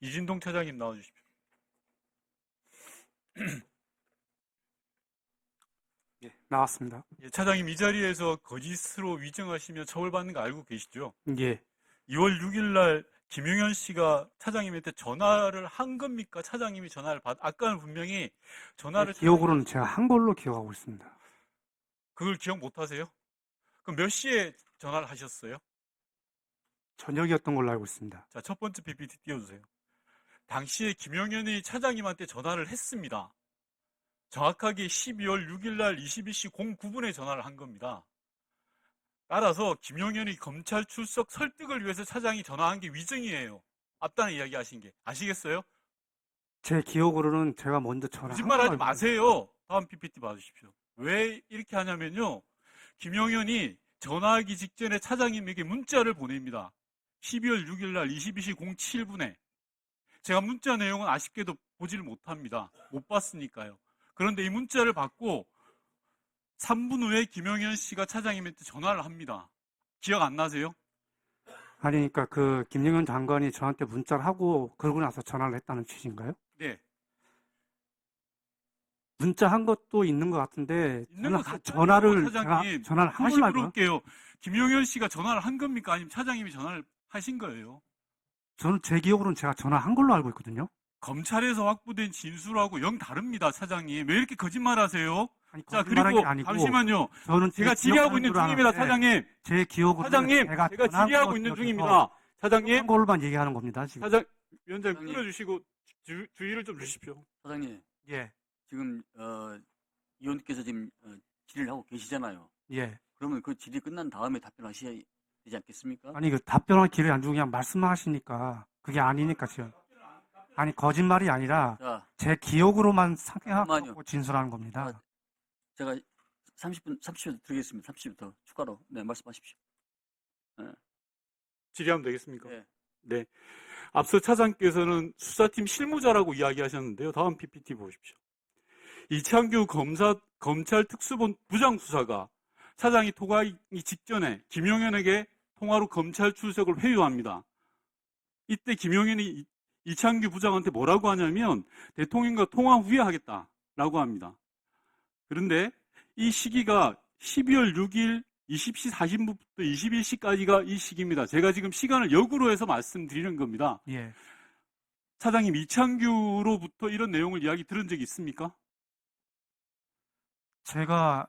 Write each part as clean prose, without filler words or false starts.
이진동 차장님 나와주십시오. 예, 나왔습니다. 예, 차장님 이 자리에서 거짓으로 위증하시면 처벌받는 거 알고 계시죠? 예, 2월 6일 날 김용현 씨가 차장님한테 전화를 한 겁니까? 차장님이 전화를 아까는 분명히 전화를 기억으로는 제가 한 걸로 기억하고 있습니다. 그걸 기억 못 하세요? 그럼 몇 시에 전화를 하셨어요? 저녁이었던 걸로 알고 있습니다. 자, 첫 번째 PPT 띄워주세요. 당시에 김용현이 차장님한테 전화를 했습니다. 정확하게 12월 6일 날 22시 09분에 전화를 한 겁니다. 따라서 김용현이 검찰 출석 설득을 위해서 차장이 전화한 게 위증이에요. 앞단에 이야기 하신 게. 아시겠어요? 제 기억으로는 제가 먼저 전화한 거짓말하지 걸로 알고 마세요. 다음 PPT 봐주십시오. 왜 이렇게 하냐면요. 김용현이 전화하기 직전에 차장님에게 문자를 보냅니다. 12월 6일 날 22시 07분에. 제가 문자 내용은 아쉽게도 보지를 못합니다. 못 봤으니까요. 그런데 이 문자를 받고 3분 후에 김용현 씨가 차장님한테 전화를 합니다. 기억 안 나세요? 아니, 그러니까 그 김영현 장관이 저한테 문자를 하고 그러고 나서 전화를 했다는 취지인가요? 네. 문자 한 것도 있는 것 같은데 있는 저는 거 전화를 차장님. 제가 전화를 한 다시 걸로 알고 물어볼게요. 김용현 씨가 전화를 한 겁니까? 아니면 차장님이 전화를 하신 거예요? 저는 제 기억으로는 제가 전화한 걸로 알고 있거든요. 검찰에서 확보된 진술하고 영 다릅니다, 차장님. 왜 이렇게 거짓말하세요? 아니, 자, 거짓말한 그리고 게 아니고 잠시만요. 저는 제가 질의하고 있는 중입니다, 차장님. 제 기억으로는 차장님, 제가 제가 전화한 질의하고 걸로 있는 기억해서 중입니다. 차장님, 한 걸로만 얘기하는 겁니다, 지금. 위원장님 끊어주시고 주의를 좀 주십시오. 사장님, 예, 지금 의원님께서 지금 질의를 하고 계시잖아요. 예. 그러면 그 질의 끝난 다음에 답변하셔야 되지 않겠습니까? 아니, 그 답변할 기회를 안 주고 그냥 말씀하시니까 그게 아니니까 지금. 아니, 거짓말이 아니라 자, 제 기억으로만 잠깐만요. 생각하고 진술하는 겁니다. 제가 30초 드리겠습니다. 30초 추가로. 네, 말씀하십시오. 질의하면 되겠습니까? 네. 네. 앞서 차장께서는 수사팀 실무자라고 이야기하셨는데요. 다음 PPT 보십시오. 이창규 검찰 특수본 부장수사가 차장이 통화하기 직전에 김용현에게 통화로 검찰 출석을 회유합니다. 이때 김용현이 이창규 부장한테 뭐라고 하냐면 대통령과 통화 후에 하겠다라고 합니다. 그런데 이 시기가 12월 6일 20시 40분부터 21시까지가 이 시기입니다. 제가 지금 시간을 역으로 해서 말씀드리는 겁니다. 예. 차장님, 이창규로부터 이런 내용을 이야기 들은 적이 있습니까? 제가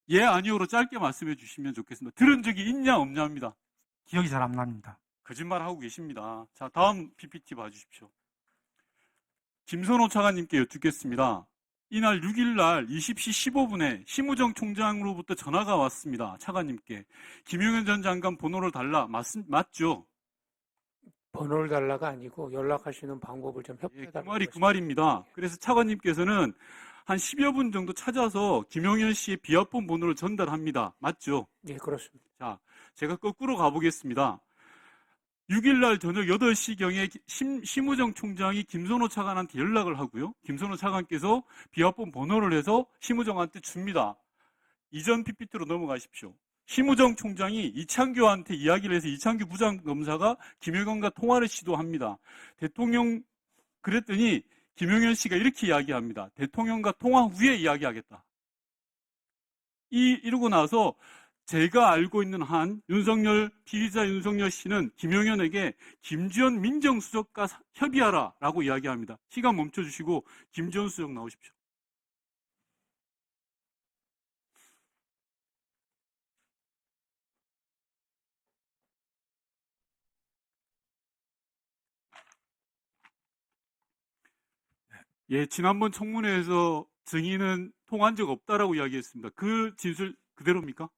예, 아니오로 짧게 말씀해 주시면 좋겠습니다. 들은 적이 있냐, 없냐입니다. 기억이 잘 안 납니다. 거짓말하고 계십니다. 자, 다음 PPT 봐주십시오. 김선호 차관님께 여쭙겠습니다. 이날 6일날 20시 15분에 심우정 총장으로부터 전화가 왔습니다. 차관님께. 김용현 전 장관 번호를 달라. 맞죠? 번호를 달라가 아니고 연락하시는 방법을 좀 예, 협조해달라고 그 말입니다. 그래서 차관님께서는 한 10여 분 정도 찾아서 김용현 씨의 비합본 번호를 전달합니다. 맞죠? 예, 그렇습니다. 자, 제가 거꾸로 가보겠습니다. 6일날 저녁 8시경에 심우정 총장이 김선호 차관한테 연락을 하고요. 김선호 차관께서 비합본 번호를 해서 심우정한테 줍니다. 이전 PPT로 넘어가십시오. 심우정 총장이 이창규한테 이야기를 해서 이창규 부장검사가 김용현과 통화를 시도합니다. 그랬더니 김용현 씨가 이렇게 이야기합니다. 대통령과 통화 후에 이야기하겠다. 이러고 나서 제가 알고 있는 한 피의자 윤석열 씨는 김용현에게 김지현 민정수석과 협의하라라고 이야기합니다. 시간 멈춰주시고 김지현 수석 나오십시오. 예, 지난번 청문회에서 증인은 통화한 적 없다라고 이야기했습니다. 그 진술 그대로입니까?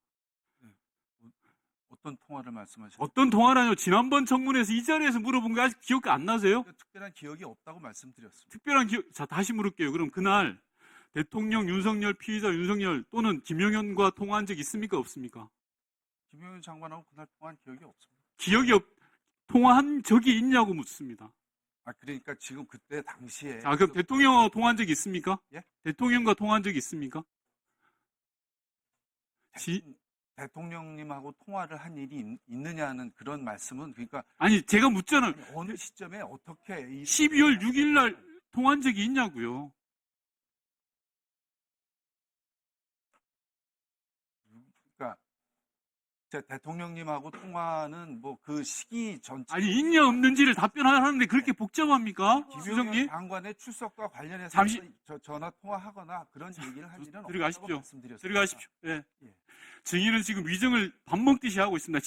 어떤 통화를 말씀하시죠? 어떤 통화라뇨? 지난번 청문회에서 이 자리에서 물어본 게 아직 기억 안 나세요? 특별한 기억이 없다고 말씀드렸습니다. 특별한 기억, 자, 다시 물을게요. 그럼 그날 대통령 윤석열, 피의자 윤석열 또는 김용현과 통화한 적 있습니까? 없습니까? 김용현 장관하고 그날 통화한 기억이 없습니다. 통화한 적이 있냐고 묻습니다. 그러니까 지금 그때 당시에. 자, 그럼 대통령과 통화한 적 있습니까? 예? 대통령과 통화한 적 있습니까? 대통령님하고 통화를 한 일이 있느냐는 그런 말씀은 그러니까 아니, 제가 묻잖아요. 아니, 어느 시점에 어떻게 12월 6일 날 통화한 적이 있냐고요. 그러니까 제 대통령님하고 통화는 뭐 그 시기 전체 아니, 있냐 없는지를 답변하는데 그렇게 복잡합니까? 김용현 수석님? 장관의 출석과 관련해서 잠시- 전화 통화하거나 그런 얘기를 할 일은 들어가십시오. 없다고 말씀드렸습니다. 들어가십시오. 예. 예. 증인은 지금 위증을 밥 먹듯이 하고 있습니다.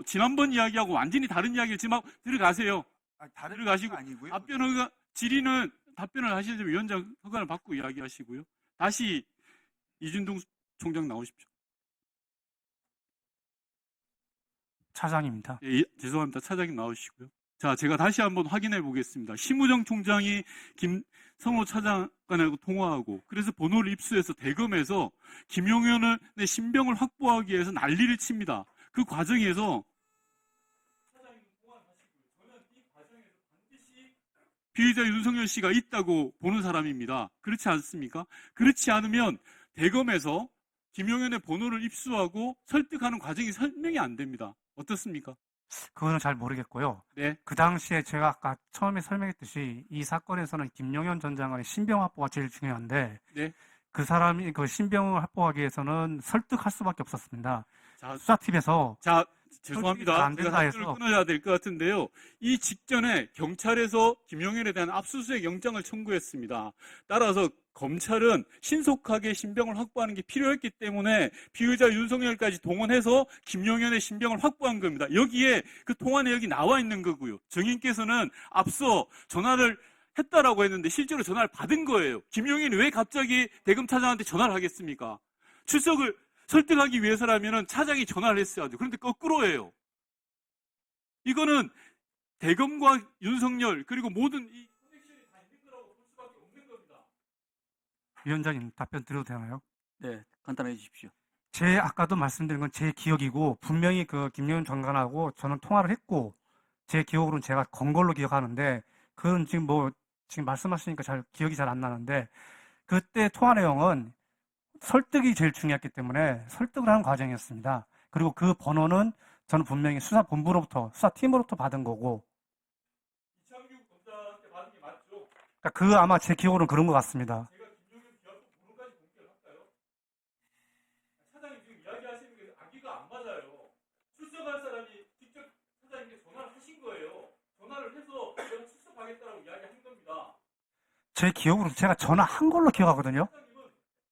지난번 이야기하고 완전히 다른 이야기를 지금 하고 들어가세요. 아니, 다른 들어가시고 얘기가 아니고요. 답변 허가, 질의는 답변을 하시려면 위원장 허가를 받고 이야기하시고요. 다시 이준동 총장 나오십시오. 차장입니다. 예, 죄송합니다. 차장님 나오시고요. 자, 제가 다시 한번 확인해 보겠습니다. 심우정 총장이 김성호 차장관하고 통화하고 그래서 번호를 입수해서 대검에서 김용현의 신병을 확보하기 위해서 난리를 칩니다. 그 과정에서 피의자 윤석열 씨가 있다고 보는 사람입니다. 그렇지 않습니까? 그렇지 않으면 대검에서 김용현의 번호를 입수하고 설득하는 과정이 설명이 안 됩니다. 어떻습니까? 그거는 잘 모르겠고요. 네. 그 당시에 제가 아까 처음에 설명했듯이 이 사건에서는 김용현 전 장관의 신병 확보가 제일 중요한데 네. 그 사람이 그 신병을 확보하기 위해서는 설득할 수밖에 없었습니다. 자, 수사팀에서 자, 설득이 죄송합니다. 안 제가 된다 답변을 해서 끊어야 될 것 같은데요. 이 직전에 경찰에서 김용현에 대한 압수수색 영장을 청구했습니다. 따라서 검찰은 신속하게 신병을 확보하는 게 필요했기 때문에 피의자 윤석열까지 동원해서 김용현의 신병을 확보한 겁니다. 여기에 그 통화 내역이 나와 있는 거고요. 증인께서는 앞서 전화를 했다라고 했는데 실제로 전화를 받은 거예요. 김용현이 왜 갑자기 대검 차장한테 전화를 하겠습니까? 출석을 설득하기 위해서라면 차장이 전화를 했어야죠. 그런데 거꾸로예요. 이거는 대검과 윤석열 그리고 모든 이 커넥션이 다 있는 거라고 볼 수밖에 없는 겁니다. 위원장님 답변 드려도 되나요? 네, 간단하게 해주십시오. 제 아까도 말씀드린 건 제 기억이고 분명히 그 김용현 장관하고 저는 통화를 했고 제 기억으로는 제가 건 걸로 기억하는데 그건 지금 지금 말씀하시니까 기억이 잘 안 나는데 그때 통화 내용은 설득이 제일 중요했기 때문에 설득을 하는 과정이었습니다. 그리고 그 번호는 저는 분명히 수사팀으로부터 받은 거고. 이창규 검사한테 받은 게 맞죠? 그러니까 그 아마 제 기억으로는 그런 것 같습니다. 제가 김용현 기합도 번호까지 공개를 할까요? 차장님 지금 이야기하시는 게 아기가 안 맞아요. 출석할 사람이 직접 차장님께 전화를 하신 거예요. 전화를 해서 제가 출석하겠다라고 이야기한 겁니다. 제 기억으로는 제가 전화한 걸로 기억하거든요. 차장님은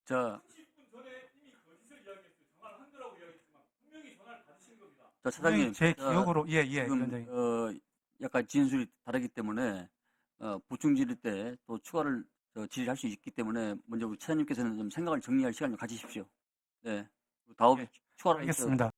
자, 30분 전에 이미 거짓을 이야기했어요. 전화를 한 거라고 이야기했지만 분명히 전화를 받으신 겁니다. 자, 차장님. 제 자, 기억으로 예, 지금 위원장님. 약간 진술이 다르기 때문에 보충 질의 때 또 추가를 질의할 수 있기 때문에 먼저 우리 차장님께서는 좀 생각을 정리할 시간을 가지십시오. 네. 다음 예, 추가로 알겠습니다.